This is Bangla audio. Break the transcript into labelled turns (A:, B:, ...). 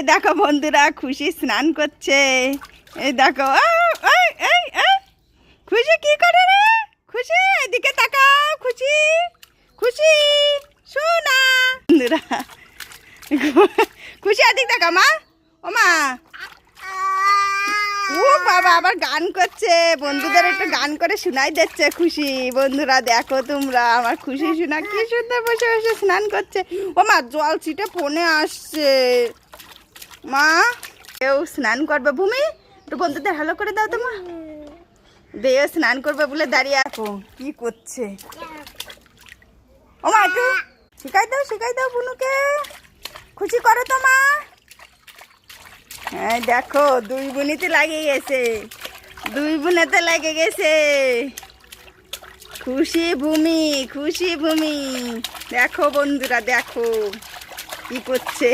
A: দেখো বন্ধুরা, খুশি স্নান করছে। এই দেখো, খুশি কি করে রে? খুশি এদিকে তাকাও। খুশি খুশি শোনা বন্ধুরা, খুশি এদিকে তাকা মা। ও মা, ও বাবা আবার গান করছে। বন্ধুদের একটু গান করে শোনাই দিচ্ছে খুশি। বন্ধুরা দেখো তোমরা, আমার খুশি শোনা কি সুন্দর বসে বসে স্নান করছে। ও মা, জল ছিটে ফোনে আসছে। মা, কেউ স্নান করবে। ভূমি, একটু বন্ধুদের ভালো করে দাও তো মা। দেও স্নান করবে বলে দাঁড়িয়ে আছো, কি করছে? ও মা, একটু শিখাই দাও বুনুকে। খুশি করো তো মা। হ্যাঁ দেখো, দুই বোনেতে লাগে গেছে, দুই বোনেতে লেগে গেছে। খুশি ভূমি, খুশি ভূমি। দেখো বন্ধুরা, দেখো কি করছে।